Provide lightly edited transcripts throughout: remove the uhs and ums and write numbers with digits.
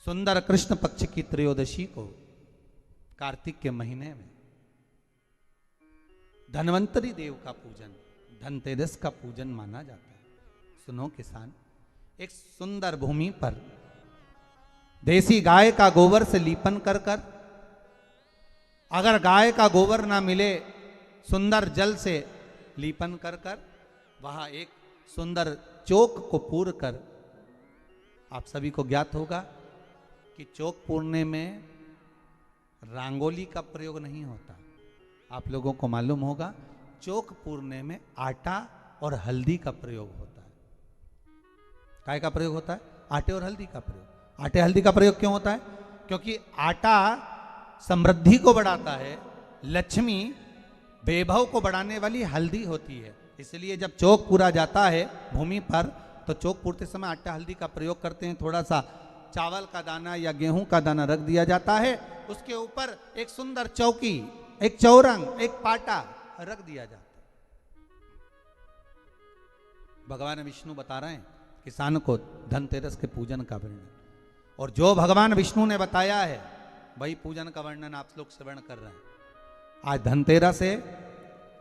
सुंदर कृष्ण पक्ष की त्रयोदशी को कार्तिक के महीने में धन्वंतरी देव का पूजन, धनतेरस का पूजन माना जाता है। सुनो किसान, एक सुंदर भूमि पर देसी गाय का गोबर से लीपन कर कर, अगर गाय का गोबर ना मिले सुंदर जल से लीपन कर कर, वहां एक सुंदर चौक को पूर कर, आप सभी को ज्ञात होगा कि चौक पूरने में रंगोली का प्रयोग नहीं होता। आप लोगों को मालूम होगा चौक पूरने में आटा और हल्दी का प्रयोग होता है। काय का प्रयोग होता है? आटे और हल्दी का प्रयोग। आटे हल्दी का प्रयोग क्यों होता है? क्योंकि आटा समृद्धि को बढ़ाता है, लक्ष्मी वैभव को बढ़ाने वाली हल्दी होती है। इसलिए जब चौक पूरा जाता है भूमि पर, तो चौक पूरते समय आटा हल्दी का प्रयोग करते हैं। थोड़ा सा चावल का दाना या गेहूं का दाना रख दिया जाता है, उसके ऊपर एक सुंदर चौकी, एक चौरंग, एक पाटा रख दिया जाता है। भगवान विष्णु बता रहे हैं किसान को धनतेरस के पूजन का वर्णन, और जो भगवान विष्णु ने बताया है वही पूजन का वर्णन आप लोग श्रवण कर रहे हैं।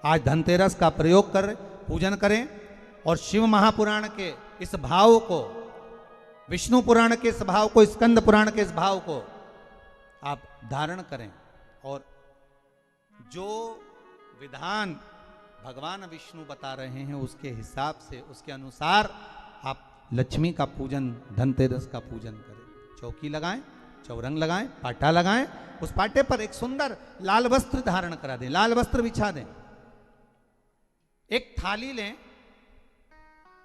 आज धनतेरस का प्रयोग कर पूजन करें और शिव महापुराण के इस भाव को, विष्णु पुराण के इस भाव को, स्कंद पुराण के इस भाव को आप धारण करें, और जो विधान भगवान विष्णु बता रहे हैं उसके हिसाब से, उसके अनुसार आप लक्ष्मी का पूजन, धनतेरस का पूजन करें। चौकी लगाएं, चौरंग लगाएं, पाटा लगाएं, उस पाटे पर एक सुंदर लाल वस्त्र धारण करा दें, लाल वस्त्र बिछा दें। एक थाली लें,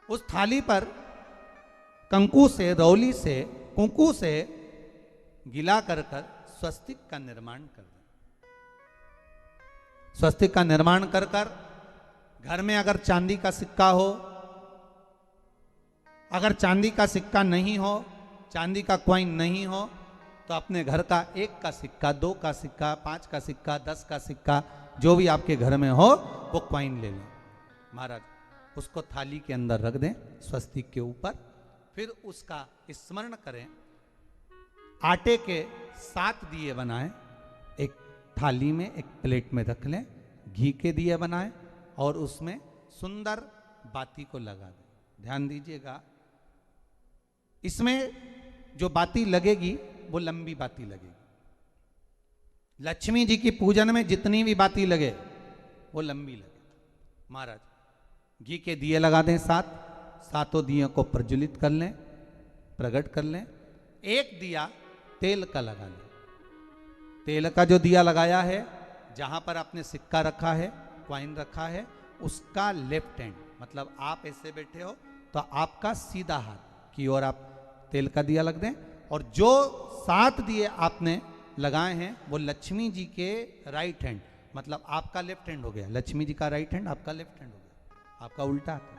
उस थाली पर कंकु से, रौली से, कुंकू से गिला कर कर स्वस्तिक का निर्माण कर दें। स्वस्तिक का निर्माण कर कर घर में अगर चांदी का सिक्का हो, अगर चांदी का सिक्का नहीं हो, चांदी का कॉइन नहीं हो, तो अपने घर का 1 का सिक्का, 2 का सिक्का, 5 का सिक्का, 10 का सिक्का, जो भी आपके घर में हो वो कॉइन ले लें महाराज, उसको थाली के अंदर रख दें स्वस्तिक के ऊपर। फिर उसका स्मरण करें, आटे के 7 दिए बनाएं, एक थाली में, एक प्लेट में रख लें, घी के दिए बनाएं और उसमें सुंदर बाती को लगा दें। ध्यान दीजिएगा, इसमें जो बाती लगेगी वो लंबी बाती लगेगी। लक्ष्मी जी की पूजन में जितनी भी बाती लगे वो लंबी लगे। महाराज घी के दिए लगा दें 7, सातों दियों को प्रज्वलित कर लें, प्रकट कर लें। एक दिया तेल का लगा लें। तेल का जो दिया लगाया है, जहां पर आपने सिक्का रखा है, कॉइन रखा है, उसका लेफ्ट हैंड, मतलब आप ऐसे बैठे हो तो आपका सीधा हाथ की ओर आप तेल का दिया लग दें, और जो 7 दिए आपने लगाए हैं वो लक्ष्मी जी के राइट हैंड, मतलब आपका लेफ्ट हैंड हो गया, लक्ष्मी जी का राइट हैंड, आपका लेफ्ट हैंड हो गया, आपका उल्टा हाथ है।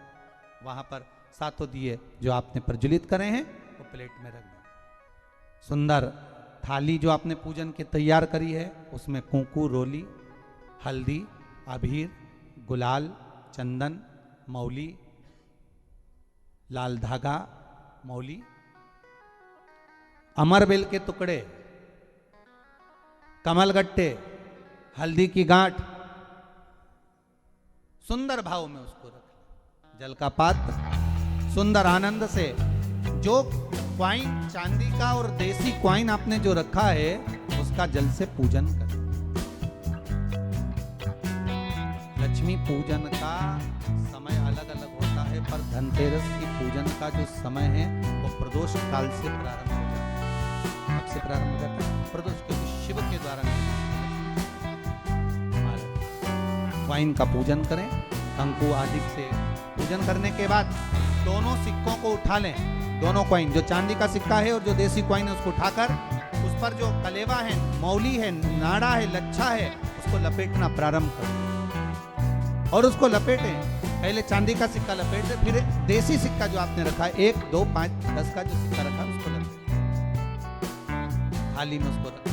वहां पर 7 दिए जो आपने प्रज्वलित करे हैं वो प्लेट में रख दें। सुंदर थाली जो आपने पूजन की तैयार करी है, उसमें कुंकू, रोली, हल्दी, अबीर, गुलाल, चंदन, मौली, लाल धागा, मौली, अमरबेल के टुकड़े, कमलगट्टे, हल्दी की गांठ, सुंदर भाव में उसको रख। जल का पात्र सुंदर आनंद से, जो क्वाइन चांदी का और देसी क्वाइन आपने जो रखा है उसका जल से पूजन करें। लक्ष्मी पूजन का समय अलग अलग होता है, पर धनतेरस की पूजन का जो समय है वो प्रदोष काल से प्रारंभ हो जाता है। कब से प्रारंभ हो जाता है? प्रदोष, क्योंकि शिव के द्वारा क्वाइन का पूजन करें। कंकु आदि से पूजन करने के बाद दोनों सिक्कों को उठा लें, दोनों क्वाइन, जो चांदी का सिक्का है और जो देसी क्वाइन है, उसको उठाकर उस पर जो कलेवा है, मौली है, नाड़ा है, लच्छा है, उसको लपेटना प्रारंभ करें और उसको लपेटें। पहले चांदी का सिक्का लपेट दें, फिर देसी सिक्का जो आपने रखा है, 1, 2, 5, 10 का जो सिक्का रखा है उसको लपेटें, थाली में उसको रखें।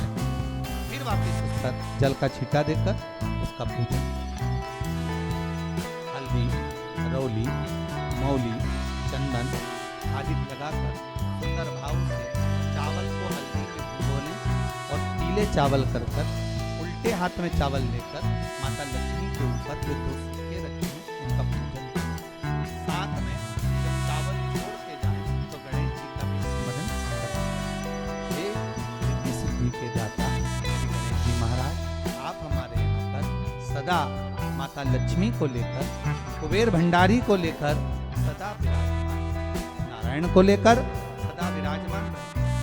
फिर वापस उस पर जल का छींटा देकर उसका पूजन, हल्दी, रौली, मौली, चंदन आदि लगाकर सुंदर भाव से चावल को पीले चावल कर उल्टे हाथ में चावल लेकर माता लक्ष्मी के ऊपर जो 2 सिक्के रखे हैं उनका पूजन करें। साथ में जब चावल छोड़ते जाए तो गणेश जी का भी स्मरण करें। हे रिद्धि सिद्धि के दाता श्री गणेश जी महाराज, आप हमारे यहाँ पर सदा माता लक्ष्मी को लेकर, कुबेर भंडारी को लेकर सदा विराजमान, नारायण को लेकर सदा विराजमान,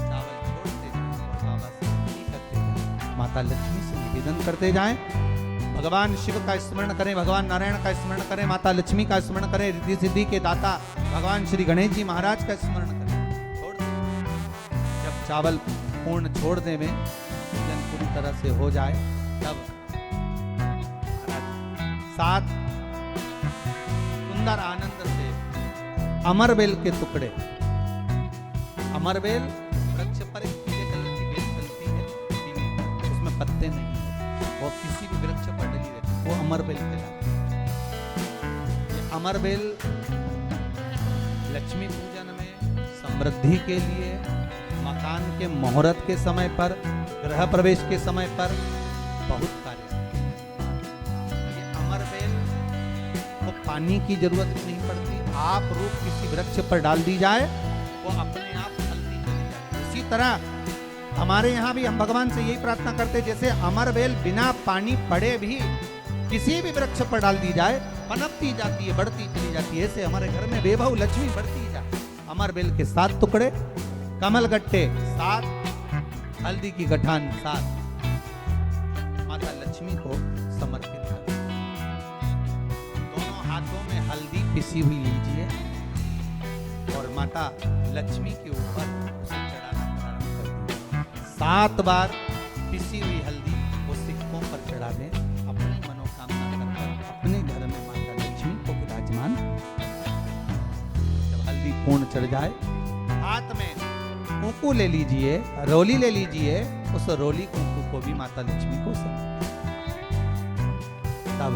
चावल छोड़ते जाएं, बाबा से विनती करते जाएं, माता लक्ष्मी से निवेदन करते जाएं, भगवान शिव का स्मरण करें, भगवान नारायण का स्मरण करें, माता लक्ष्मी का स्मरण करें, रिद्धि सिद्धि के दाता भगवान श्री गणेश जी महाराज का स्मरण करें। छोड़ दें, जब चावल पूर्ण छोड़ दें में पूजन पूरी तरह से हो जाए, तब साथ सुंदर आनंद से अमरबेल के टुकड़े, अमरबेल वृक्ष पर एक पीले कलर की बेल फलती है, उसमें पत्ते नहीं होते, वो किसी भी वृक्ष पर डली रहती है, वो अमरबेल कहलाती है। ये अमरबेल लक्ष्मी पूजन में समृद्धि के लिए, मकान के मुहूर्त के समय पर, गृह प्रवेश के समय पर बहुत कार्य। पानी की जरूरत नहीं पड़ती, आप रूप किसी वृक्ष पर डाल दी जाए वो अपने आप फलती चली जाती है। इसी तरह हमारे यहाँ भी हम भगवान से यही प्रार्थना करते, जैसे अमरबेल बिना पानी पड़े भी किसी भी वृक्ष पर डाल दी जाए पनपती जाती है, बढ़ती चली जाती है, ऐसे हमारे घर में वैभव लक्ष्मी बढ़ती जाए। अमरबेल के 7 टुकड़े, कमल गट्टे 7, हल्दी की गठान 7, माता लक्ष्मी को समर्पित कर। हाथों में हल्दी पिसी हुई लीजिए और माता लक्ष्मी के ऊपर उसे चढ़ाना प्रारंभ कर दीजिए। 7 बार पिसी हुई हल्दी वो सिक्कों पर चढ़ा दें, अपनी मनोकामना कर अपने घर में माता लक्ष्मी को विराजमान। जब हल्दी पूर्ण चढ़ जाए, हाथ में कुंकू ले लीजिए, रोली ले लीजिए, उस रोली कुंकू को भी माता लक्ष्मी को समर्पित। तब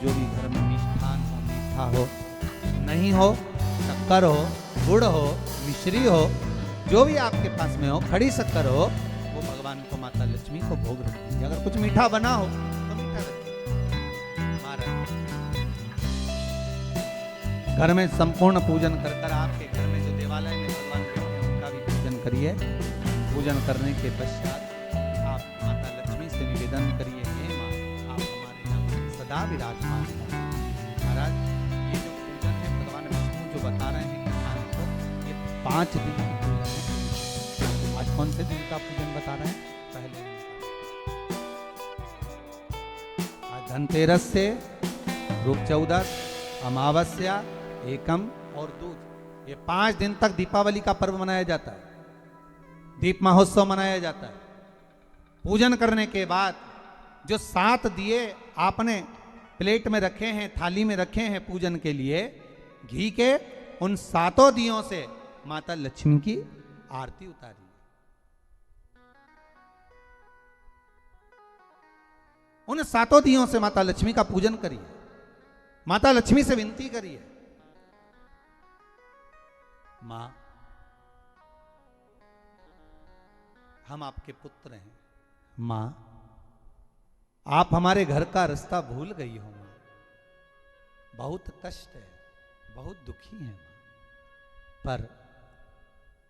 जो भी घर में मिष्ठान हो, मीठा हो, नहीं हो, शक्कर हो, गुड़ हो, मिश्री हो, जो भी आपके पास में हो, खड़ी शक्कर हो, वो भगवान को, माता लक्ष्मी को भोग रख दीजिए। अगर कुछ मीठा बना हो तो मीठा रखिए। घर में संपूर्ण पूजन कर आपके घर में जो देवालय में भगवान बैठे हैं उनका भी पूजन करिए। पूजन करने के पश्चात आप माता लक्ष्मी से निवेदन करिए, सदा विराजमान है। महाराज, ये जो पूजन है भगवान विष्णु जो बता रहे हैं किसान को, ये 5 दिन की पूजन है। आज कौन से दिन का पूजन बता रहे हैं? पहले आज धनतेरस से रूप चौदस, अमावस्या, एकम और दूज, ये 5 दिन तक दीपावली का पर्व मनाया जाता है, दीप महोत्सव मनाया जाता है। पूजन करने के बाद जो 7 दिए आपने प्लेट में रखे हैं, थाली में रखे हैं पूजन के लिए घी के, उन 7 दियों से माता लक्ष्मी की आरती उतारी। उन 7 दियों से माता लक्ष्मी का पूजन करिए, माता लक्ष्मी से विनती करिए, मां हम आपके पुत्र हैं, मां आप हमारे घर का रास्ता भूल गई हो, मां बहुत कष्ट है, बहुत दुखी है, पर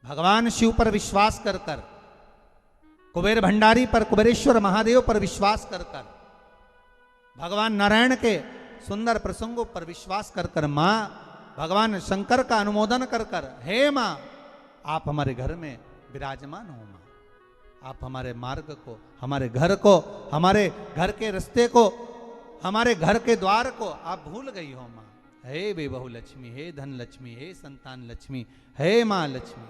भगवान शिव पर विश्वास कर कर, कुबेर भंडारी पर, कुबेरेश्वर महादेव पर विश्वास कर कर, भगवान नारायण के सुंदर प्रसंगों पर विश्वास कर कर, मां भगवान शंकर का अनुमोदन कर कर, हे मां आप हमारे घर में विराजमान हो, मां आप हमारे मार्ग को, हमारे घर को, हमारे घर के रास्ते को, हमारे घर के द्वार को आप भूल गई हो, मां। हे बेबहू लक्ष्मी, हे धन लक्ष्मी, हे संतान लक्ष्मी, हे मां लक्ष्मी,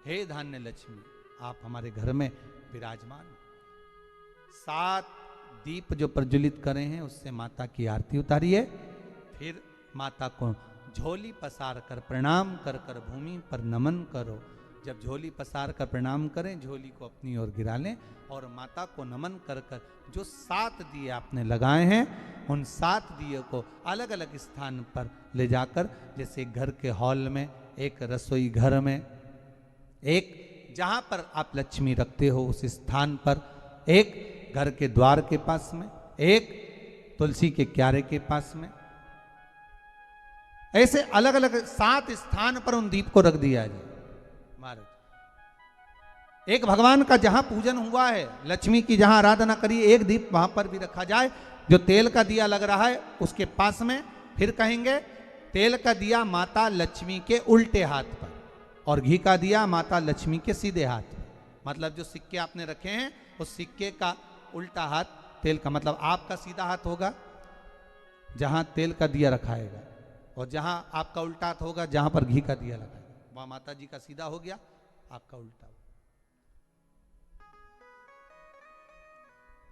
हे धान्य लक्ष्मी, आप हमारे घर में विराजमान हो। 7 दीप जो प्रज्वलित करे हैं उससे माता की आरती उतारिए, फिर माता को झोली पसार कर प्रणाम कर कर भूमि पर नमन करो। जब झोली पसार कर प्रणाम करें, झोली को अपनी ओर गिरा लें और माता को नमन कर कर जो 7 दिए आपने लगाए हैं, उन 7 दिए को अलग अलग स्थान पर ले जाकर, जैसे घर के हॉल में, एक रसोई घर में, एक जहां पर आप लक्ष्मी रखते हो उस स्थान पर, एक घर के द्वार के पास में, एक तुलसी के क्यारे के पास में, ऐसे अलग अलग 7 स्थान पर उन दीप को रख दिया जाए महाराज। एक भगवान का जहां पूजन हुआ है, लक्ष्मी की जहां आराधना करी, एक दीप वहां पर भी रखा जाए। जो तेल का दिया लग रहा है उसके पास में, फिर कहेंगे तेल का दिया माता लक्ष्मी के उल्टे हाथ पर और घी का दिया माता लक्ष्मी के सीधे हाथ पर। मतलब जो सिक्के आपने रखे हैं उस सिक्के का उल्टा हाथ तेल का, मतलब आपका सीधा हाथ होगा जहां तेल का दिया रखाएगा, और जहां आपका उल्टा हाथ होगा जहां पर घी का दिया लगाएगा, वहां माता जी का सीधा हो गया, आपका उल्टा।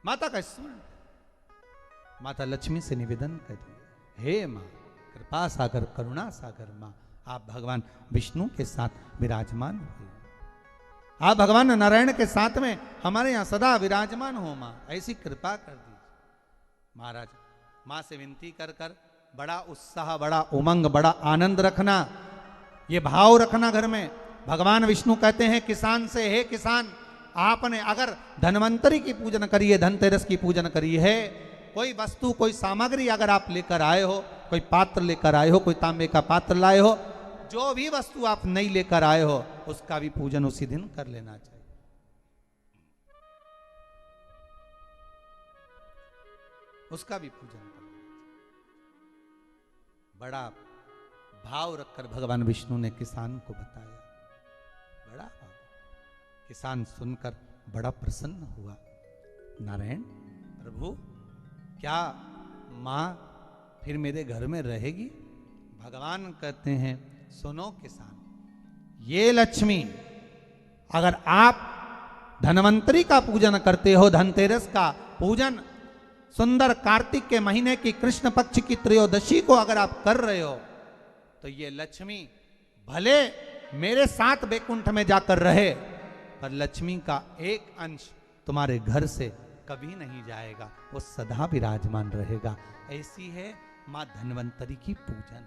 माता का स्मरण, माता लक्ष्मी से निवेदन करिए, हे मां कृपा सागर करुणा सागर मां, आप भगवान विष्णु के साथ विराजमान हुए, आप भगवान नारायण के साथ में हमारे यहां सदा विराजमान हो मां, ऐसी कृपा कर दीजिए। महाराज मां से विनती कर कर बड़ा उत्साह, बड़ा उमंग, बड़ा आनंद रखना, ये भाव रखना घर में। भगवान विष्णु कहते हैं किसान से, हे किसान आपने अगर धन्वंतरी की पूजन करी है, धनतेरस की पूजन करी है, कोई वस्तु कोई सामग्री अगर आप लेकर आए हो, कोई पात्र लेकर आए हो, कोई तांबे का पात्र लाए हो, जो भी वस्तु आप नहीं लेकर आए हो उसका भी पूजन उसी दिन कर लेना चाहिए। उसका भी पूजन कर लेना चाहिए। बड़ा भाव रखकर भगवान विष्णु ने किसान को बताया, बड़ा भाव। किसान सुनकर बड़ा प्रसन्न हुआ। नारायण प्रभु, क्या मां फिर मेरे घर में रहेगी? भगवान कहते हैं सुनो किसान, ये लक्ष्मी अगर आप धन्वंतरी का पूजन करते हो, धनतेरस का पूजन सुंदर कार्तिक के महीने की कृष्ण पक्ष की त्रयोदशी को अगर आप कर रहे हो, तो ये लक्ष्मी भले मेरे साथ बैकुंठ में जाकर रहे, पर लक्ष्मी का एक अंश तुम्हारे घर से कभी नहीं जाएगा, वो सदा विराजमान रहेगा। ऐसी है मां धन्वंतरी की पूजन।